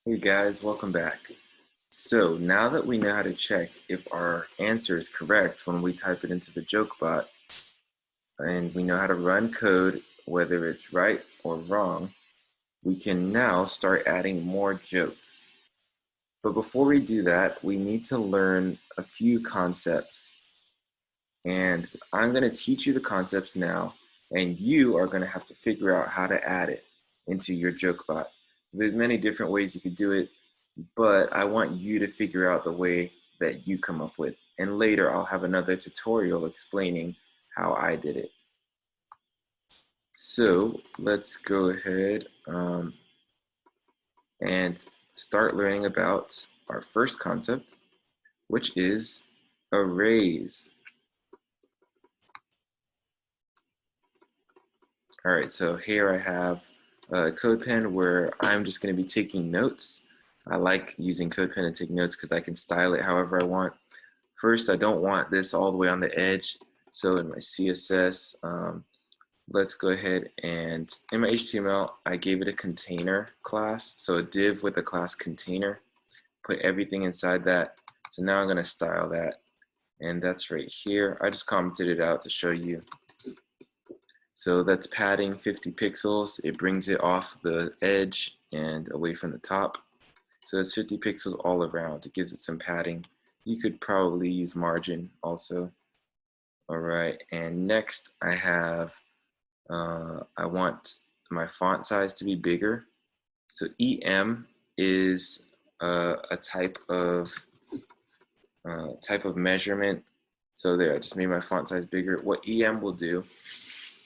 Hey guys, welcome back. So now that we know how to check if our answer is correct when we type it into the joke bot, and we know how to run code, whether it's right or wrong, we can now start adding more jokes. But before we do that, we need to learn a few concepts. And I'm going to teach you the concepts now, and you are going to have to figure out how to add it into your joke bot. There's many different ways you could do it, but I want you to figure out the way that you come up with. And later I'll have another tutorial explaining how I did it. So let's go ahead and start learning about our first concept, which is arrays. All right, so here I have a CodePen where I'm just going to be taking notes. I like using CodePen to take notes because I can style it however I want. First, I don't want this all the way on the edge. So in my CSS, let's go ahead and in my HTML, I gave it a container class. So a div with a class container, put everything inside that. So now I'm going to style that. And that's right here. I just commented it out to show you. So that's padding 50 pixels. It brings it off the edge and away from the top. So it's 50 pixels all around. It gives it some padding. You could probably use margin also. All right, and next I have, I want my font size to be bigger. So EM is a type of measurement. So there, I just made my font size bigger. What EM will do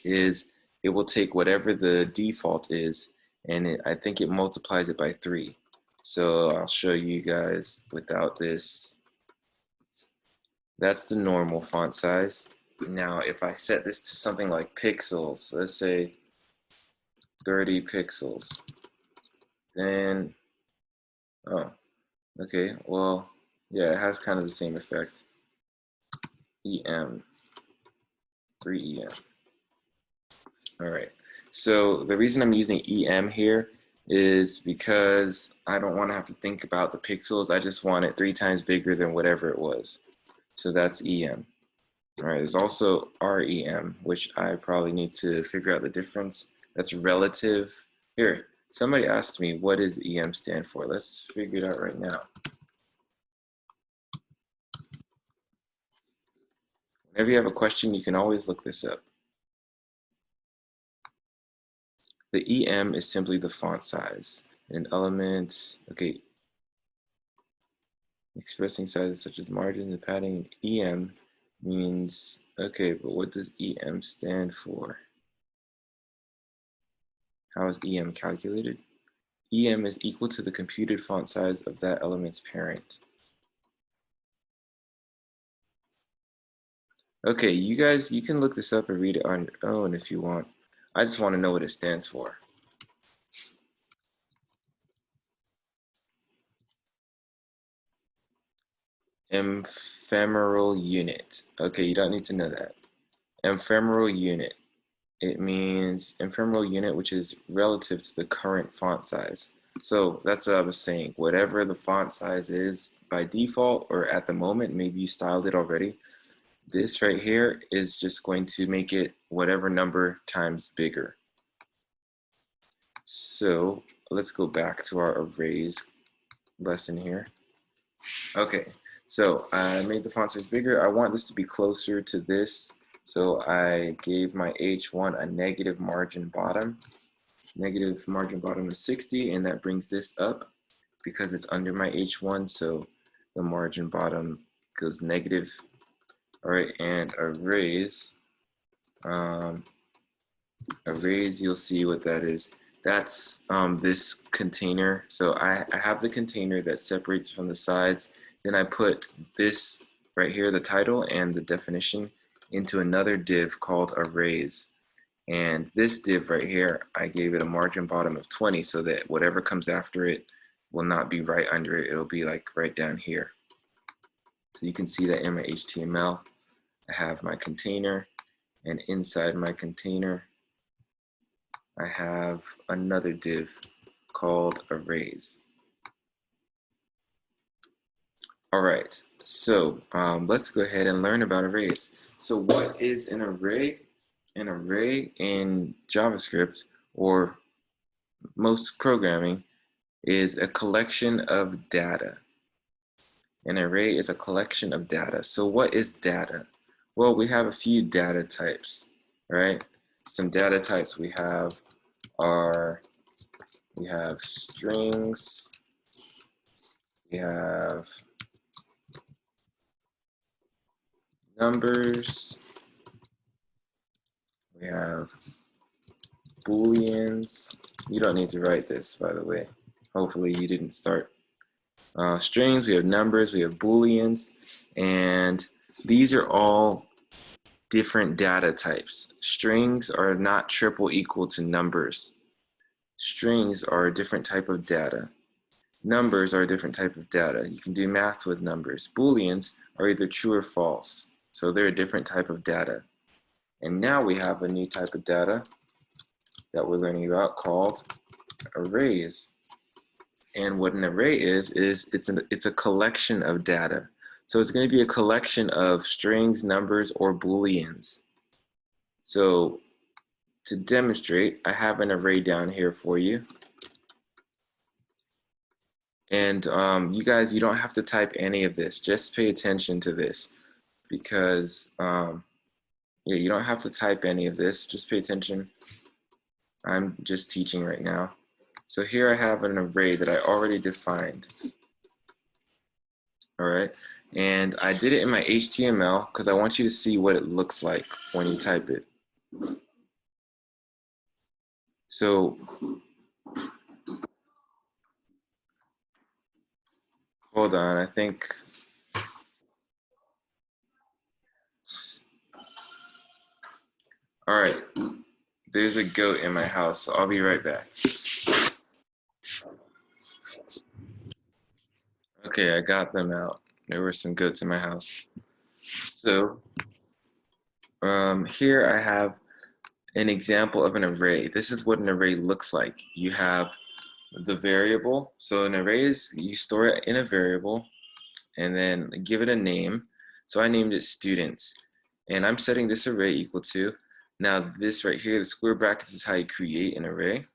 is it will take whatever the default is, and I think it multiplies it by 3. So I'll show you guys without this. That's the normal font size. Now, if I set this to something like pixels, let's say 30 pixels, then, oh, okay, well, yeah, it has kind of the same effect. EM, 3EM. All right, so the reason I'm using EM here is because I don't want to have to think about the pixels. I just want it 3 times bigger than whatever it was. So that's EM. All right, there's also REM, which I probably need to figure out the difference. That's relative. Here, somebody asked me, what does EM stand for? Let's figure it out right now. Whenever you have a question, you can always look this up. The EM is simply the font size. An element, okay, expressing sizes such as margin and padding. EM means, okay, but what does EM stand for? How is EM calculated? EM is equal to the computed font size of that element's parent. Okay, you guys, you can look this up and read it on your own if you want. I just want to know what it stands for. Ephemeral unit. Okay, you don't need to know that. Ephemeral unit. It means ephemeral unit, which is relative to the current font size. So that's what I was saying. Whatever the font size is by default or at the moment, maybe you styled it already. This right here is just going to make it whatever number times bigger. So let's go back to our arrays lesson here. Okay, so I made the font size bigger. I want this to be closer to this. So I gave my H1 a negative margin bottom. Negative margin bottom is 60, and that brings this up because it's under my H1, so the margin bottom goes negative. All right, and arrays, you'll see what that is. That's this container. So I have the container that separates from the sides. Then I put this right here, the title and the definition, into another div called arrays. And this div right here, I gave it a margin bottom of 20 so that whatever comes after it will not be right under it. It'll be like right down here. So you can see that in my HTML, I have my container, and inside my container, I have another div called arrays. All right, so let's go ahead and learn about arrays. So what is an array? An array in JavaScript or most programming is a collection of data. An array is a collection of data. So what is data? Well, we have a few data types, right? Some data types we have are, we have strings, we have numbers, we have booleans. You don't need to write this, by the way. Hopefully you didn't start. Strings, we have numbers, we have booleans, and these are all different data types. Strings are not triple equal to numbers. Strings are a different type of data. Numbers are a different type of data. You can do math with numbers. Booleans are either true or false. So they're a different type of data. And now we have a new type of data that we're learning about called arrays. And what an array is it's a collection of data. So it's going to be a collection of strings, numbers, or booleans. So to demonstrate, I have an array down here for you. And you guys, you don't have to type any of this. Just pay attention to this because yeah, you don't have to type any of this. Just pay attention. I'm just teaching right now. So here I have an array that I already defined. All right, and I did it in my HTML because I want you to see what it looks like when you type it. So hold on, I think. All right, there's a goat in my house, so I'll be right back. Okay, I got them out. There were some goats in my house. So here I have an example of an array. This is what an array looks like. You have the variable. So an array is, you store it in a variable and then give it a name. So I named it students. And I'm setting this array equal to, now this right here, the square brackets is how you create an array.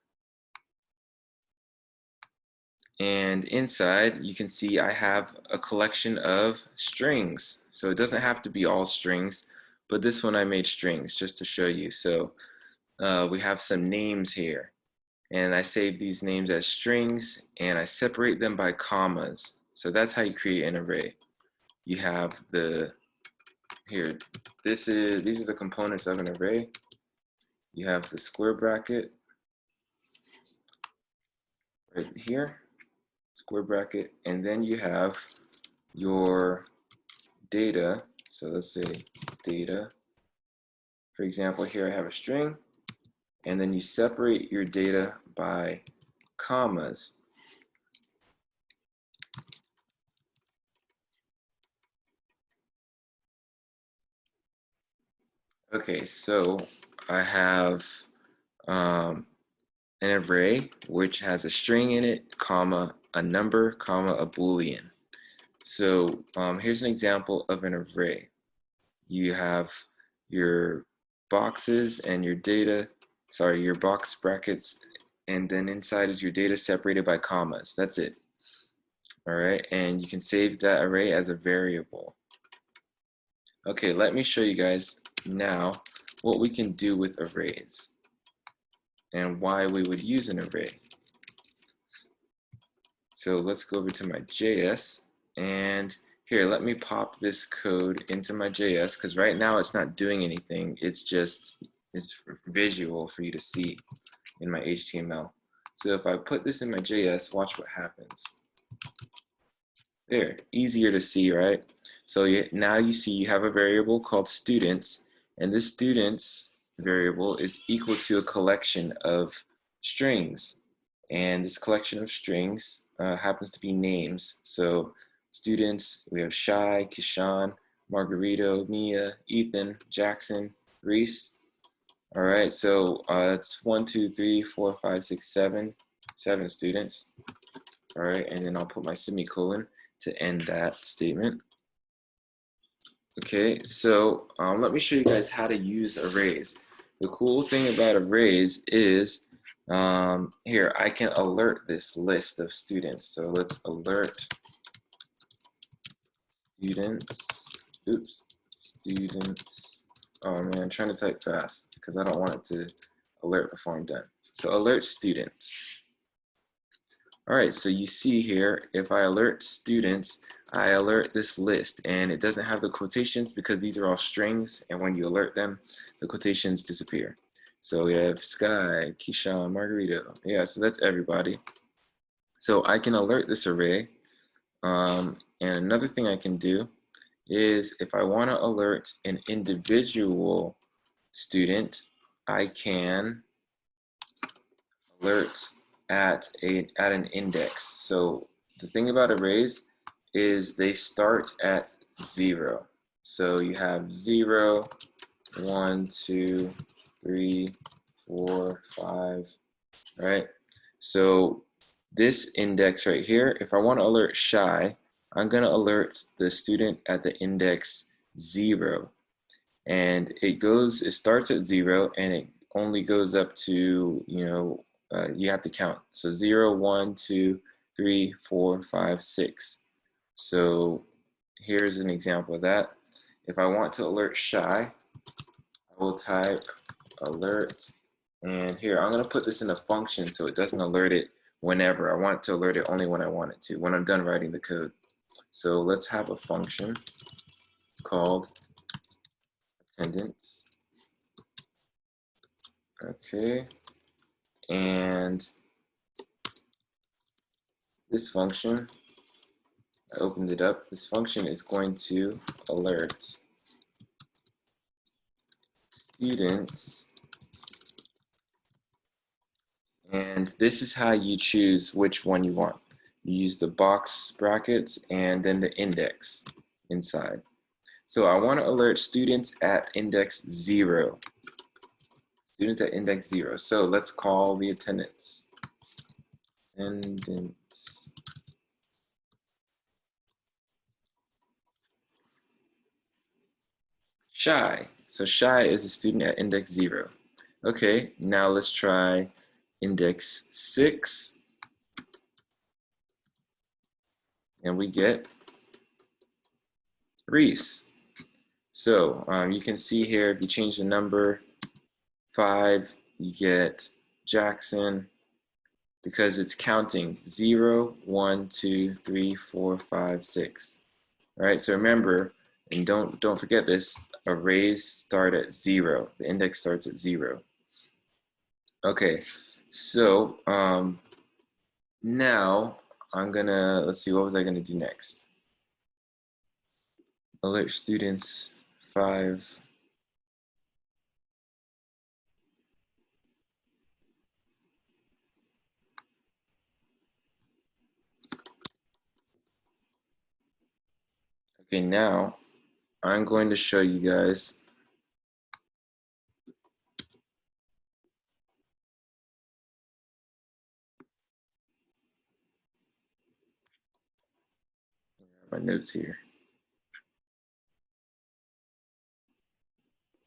And inside, you can see I have a collection of strings. So it doesn't have to be all strings, but this one I made strings just to show you. So we have some names here. And I save these names as strings, and I separate them by commas. So that's how you create an array. You have the, here, these are the components of an array. You have the square bracket right here, square bracket, and then you have your data. So let's say data. For example, here I have a string, and then you separate your data by commas. Okay, so I have an array which has a string in it, comma, a number, comma, a boolean. So here's an example of an array. You have your boxes and your data, sorry, your box brackets, and then inside is your data separated by commas. That's it. All right, and you can save that array as a variable. Okay, let me show you guys now what we can do with arrays and why we would use an array. So let's go over to my JS, and here, let me pop this code into my JS because right now it's not doing anything. It's visual for you to see in my HTML. So if I put this in my JS, watch what happens. There, easier to see, right? So now you see you have a variable called students, and this students variable is equal to a collection of strings. And this collection of strings happens to be names. So students, we have Shai, Kishan, Margarito, Mia, Ethan, Jackson, Reese. All right, so it's 1, 2, 3, 4, 5, 6, 7 students. All right, and then I'll put my semicolon. to end that statement. Okay, so let me show you guys how to use arrays. The cool thing about arrays is here I can alert this list of students. So let's alert students. Oh man, I'm trying to type fast because I don't want it to alert before I'm done. So alert students. All right, so you see here, if I alert students, I alert this list, and it doesn't have the quotations because these are all strings, and when you alert them, the quotations disappear. So we have Sky, Keyshawn, Margarito. Yeah, so that's everybody. So I can alert this array, and another thing I can do is if I want to alert an individual student, I can alert at an index. So the thing about arrays is they start at 0. So you have 0, 1, 2, 3, 4, 5, right? So this index right here, if I want to alert Shy, I'm going to alert the student at the index 0. And it starts at 0 and it only goes up to, you have to count. So 0, 1, 2, 3, 4, 5, 6. So here's an example of that. If I want to alert Shy, I will type alert. And here, I'm going to put this in a function so it doesn't alert it whenever. I want it to alert it only when I want it to, when I'm done writing the code. So let's have a function called attendance. Okay. And this function, I opened it up. This function is going to alert students. And this is how you choose which one you want. You use the box brackets and then the index inside. So I want to alert students at index 0. Students at index 0. So let's call the attendance. Attendance. Shy. So Shy is a student at index 0. Okay, now let's try index 6. And we get Reese. So you can see here, if you change the number 5, you get Jackson, because it's counting 0, 1, 2, 3, 4, 5, 6. All right, so remember, and don't forget this, arrays start at 0. The index starts at 0. Okay, so now I'm gonna, let's see, what was I gonna do next? Alert students 5. Okay, now I'm going to show you guys my notes here.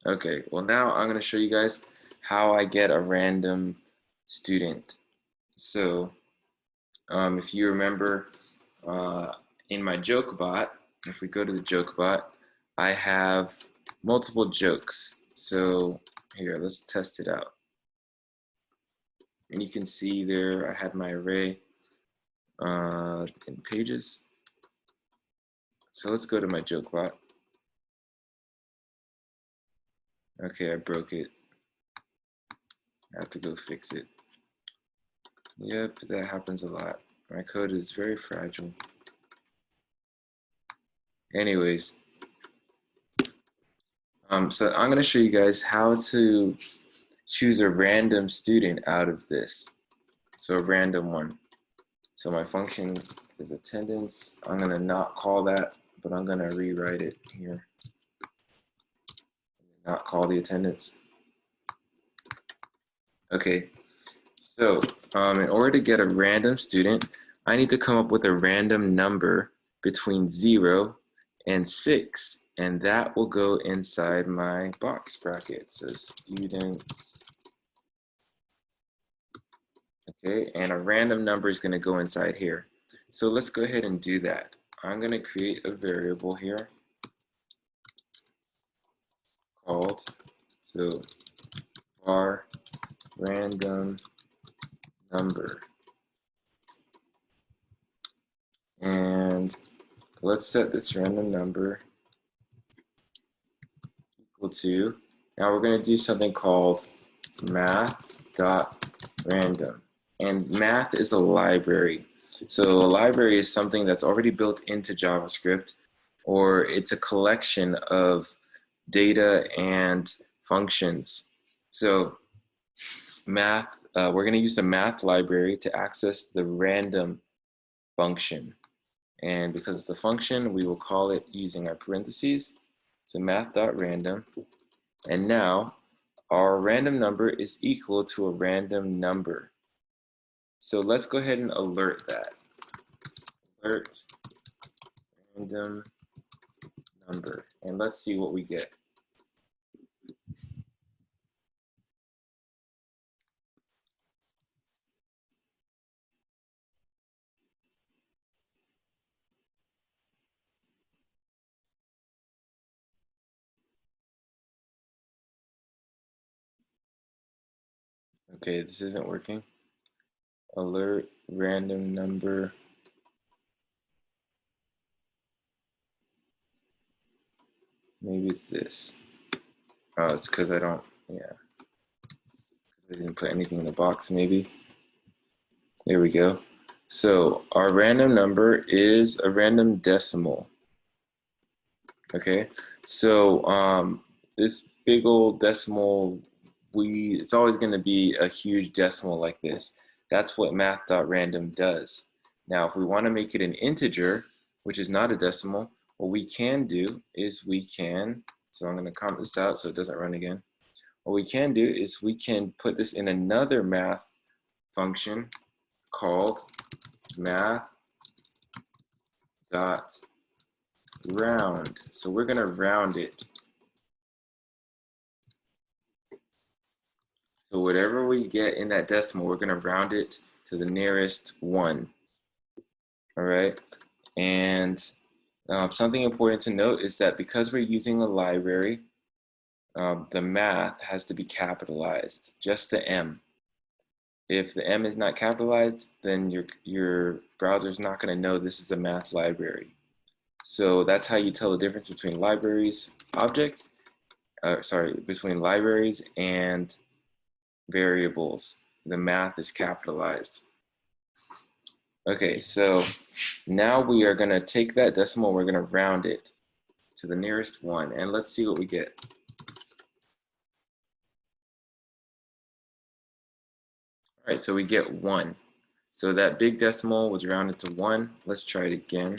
Okay, well now I'm going to show you guys how I get a random student. So if you remember in my joke bot, if we go to the joke bot, I have multiple jokes. So here, let's test it out. And you can see there I had my array in pages. So let's go to my joke bot. Okay, I broke it. I have to go fix it. Yep, that happens a lot. My code is very fragile. Anyways, so I'm going to show you guys how to choose a random student out of this. So a random one. So my function is attendance. I'm going to not call that, but I'm going to rewrite it here. Not call the attendance. Okay, so in order to get a random student, I need to come up with a random number between 0 and 6, and that will go inside my box bracket. So students, okay, and a random number is going to go inside here. So let's go ahead and do that. I'm going to create a variable here called, so var random number, and let's set this random number equal to, now we're going to do something called Math.random, and math is a library. So a library is something that's already built into JavaScript, or it's a collection of data and functions. So math, we're going to use the math library to access the random function. And because it's a function, we will call it using our parentheses. So math.random. And now our random number is equal to a random number. So let's go ahead and alert that. Alert random number. And let's see what we get. Okay, this isn't working. Alert random number. Maybe it's this. Oh, it's because I don't, yeah. I didn't put anything in the box, maybe. There we go. So our random number is a random decimal. Okay, so this big old decimal, it's always going to be a huge decimal like this. That's what math.random does. Now, if we want to make it an integer, which is not a decimal, what we can do is we can, so I'm going to comment this out so it doesn't run again. What we can do is we can put this in another math function called math.round. So we're going to round it. So whatever we get in that decimal, we're going to round it to the nearest 1. All right. And something important to note is that because we're using a library, the math has to be capitalized, just the M. If the M is not capitalized, then your browser is not going to know this is a math library. So that's how you tell the difference between between libraries and variables. The math is capitalized. Okay, so now we are going to take that decimal, we're going to round it to the nearest 1, and let's see what we get. All right, so we get 1. So that big decimal was rounded to 1. Let's try it again.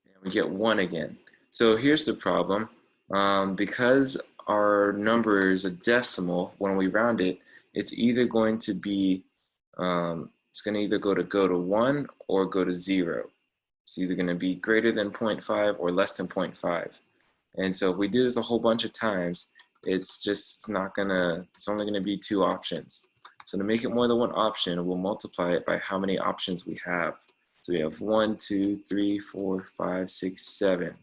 And we get 1 again. So here's the problem. Because our number is a decimal, when we round it, it's either going to be, it's going to either go to 1 or go to 0. It's either going to be greater than 0.5 or less than 0.5. And so if we do this a whole bunch of times, it's only going to be 2 options. So to make it more than 1 option, we'll multiply it by how many options we have. So we have 1, 2, 3, 4, 5, 6, 7.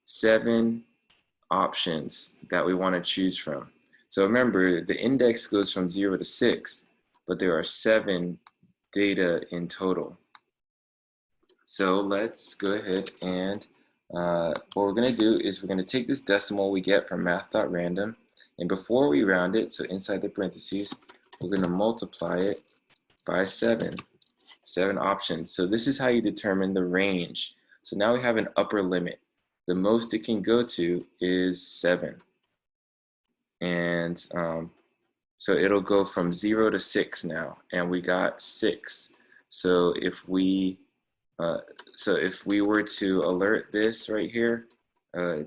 7 options that we want to choose from. So remember, the index goes from 0 to 6, but there are 7 data in total. So let's go ahead and what we're going to do is we're going to take this decimal we get from math.random, and before we round it, so inside the parentheses, we're going to multiply it by 7. 7 options. So this is how you determine the range. So now we have an upper limit. The most it can go to is 7. And so it'll go from 0 to 6 now, and we got 6. So if we were to alert this right here,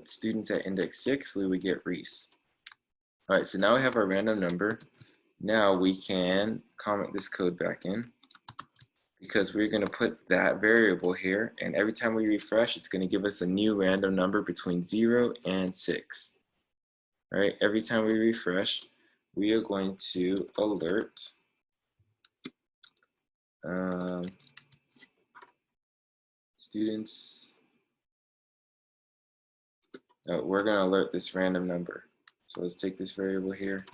students at index 6, we would get Reese. All right, so now we have our random number, Now we can comment this code back in because we're going to put that variable here, and every time we refresh, it's going to give us a new random number between 0 and 6. All right, every time we refresh, we are going to alert students. We're going to alert this random number. So let's take this variable here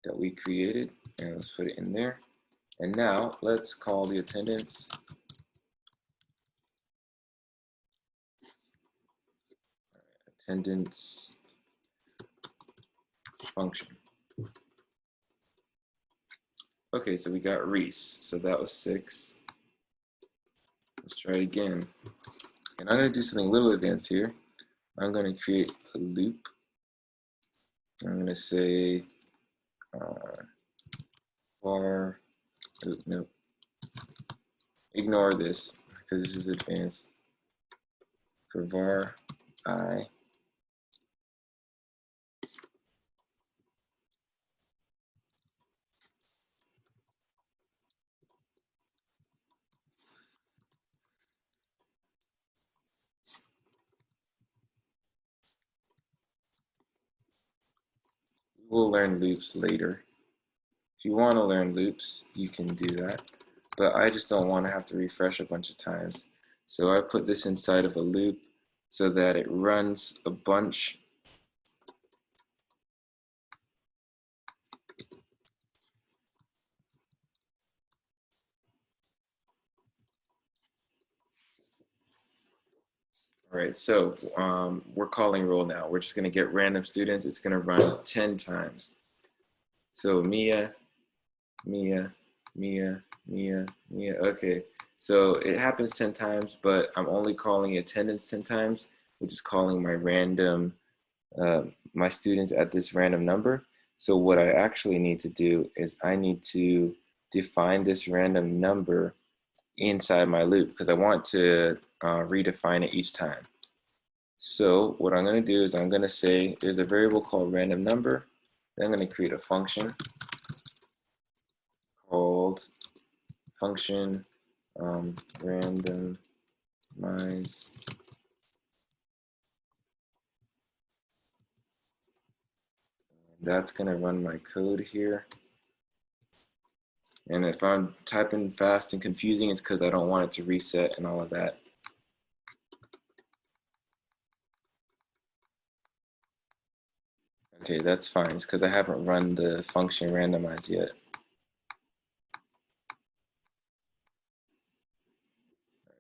that we created and let's put it in there. And now let's call the attendance function. Okay, so we got Reese. So that was 6. Let's try it again. And I'm going to do something a little advanced here. I'm going to create a loop. I'm going to say var, no, ignore this because this is advanced. For var I, we'll learn loops later. If you want to learn loops, you can do that. But I just don't want to have to refresh a bunch of times. So I put this inside of a loop so that it runs a bunch. All right, so we're calling roll now. We're just going to get random students. It's going to run 10 times. So Mia, Mia, Mia, Mia, Mia. Okay, so it happens 10 times, but I'm only calling attendance 10 times, which is calling my random, my students at this random number. So what I actually need to do is I need to define this random number inside my loop because I want to redefine it each time. So what I'm going to do is I'm going to say there's a variable called random number. Then I'm going to create a function called function randomize. That's going to run my code here. And if I'm typing fast and confusing, it's because I don't want it to reset and all of that. Okay, that's fine. It's because I haven't run the function randomize yet.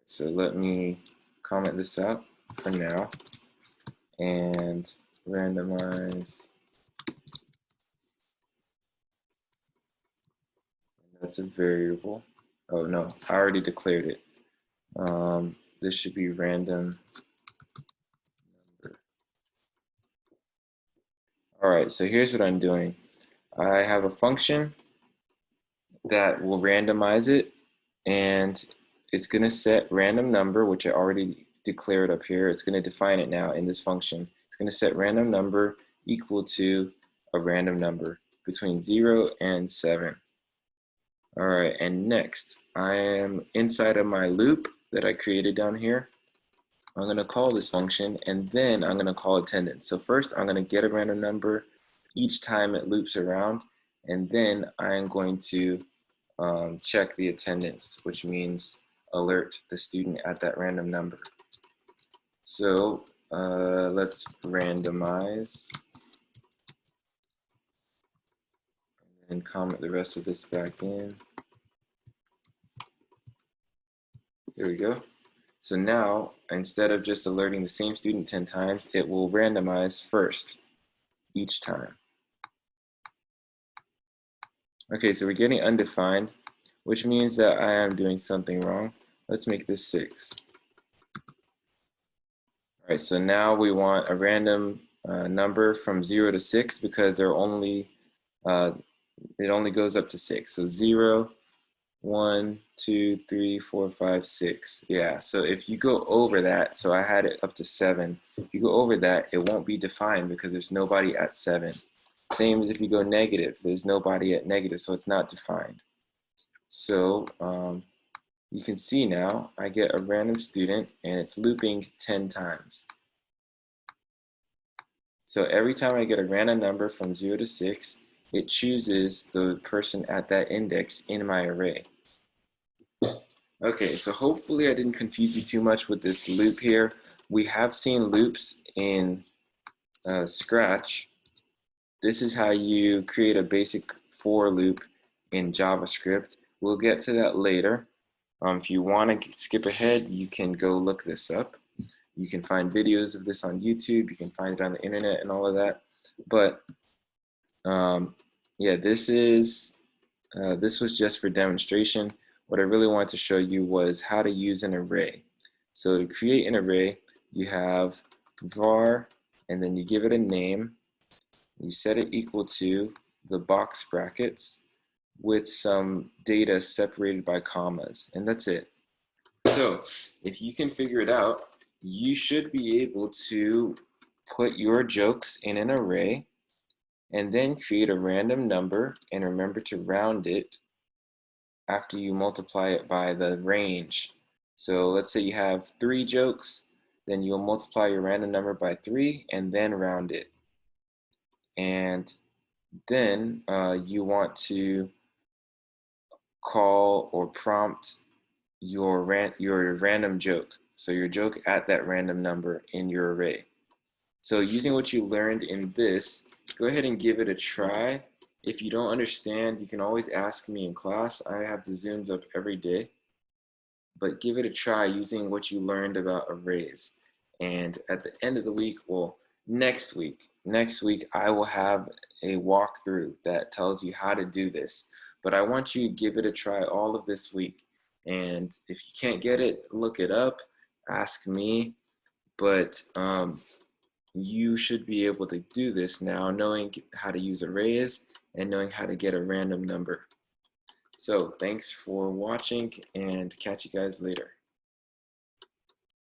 So let me comment this out for now and randomize. That's a variable. Oh no, I already declared it. This should be random number. All right, so here's what I'm doing. I have a function that will randomize it, and it's going to set random number, which I already declared up here. It's going to define it now in this function. It's going to set random number equal to a random number between 0 and 7. All right, and next, I am inside of my loop that I created down here. I'm going to call this function, and then I'm going to call attendance. So first, I'm going to get a random number each time it loops around, and then I'm going to check the attendance, which means alert the student at that random number. So let's randomize and comment the rest of this back in. There we go. So now, instead of just alerting the same student 10 times, it will randomize first each time. Okay, so we're getting undefined, which means that I am doing something wrong. Let's make this 6. All right, so now we want a random number from 0 to 6 because it only goes up to 6. So 0, 1, 2, 3, 4, 5, 6. Yeah, so if you go over that, so I had it up to 7. If you go over that, it won't be defined because there's nobody at 7. Same as if you go negative, there's nobody at negative, so it's not defined. So you can see now I get a random student and it's looping 10 times. So every time I get a random number from 0 to 6, it chooses the person at that index in my array. Okay, so hopefully I didn't confuse you too much with this loop here. We have seen loops in Scratch. This is how you create a basic for loop in JavaScript. We'll get to that later. If you want to skip ahead, you can go look this up. You can find videos of this on YouTube. You can find it on the internet and all of that. But yeah, this was just for demonstration. What I really wanted to show you was how to use an array. So to create an array, you have var, and then you give it a name. You set it equal to the box brackets with some data separated by commas, and that's it. So if you can figure it out, you should be able to put your jokes in an array and then create a random number and remember to round it after you multiply it by the range. So let's say you have 3 jokes, then you'll multiply your random number by 3 and then round it. And then you want to call or prompt your random joke. So your joke at that random number in your array. So using what you learned in this, go ahead and give it a try. If you don't understand, you can always ask me in class. I have the Zooms up every day. But give it a try using what you learned about arrays. And at the end of the week, well, next week I will have a walkthrough that tells you how to do this. But I want you to give it a try all of this week. And if you can't get it, look it up, ask me. But you should be able to do this now, knowing how to use arrays and knowing how to get a random number. So thanks for watching and catch you guys later.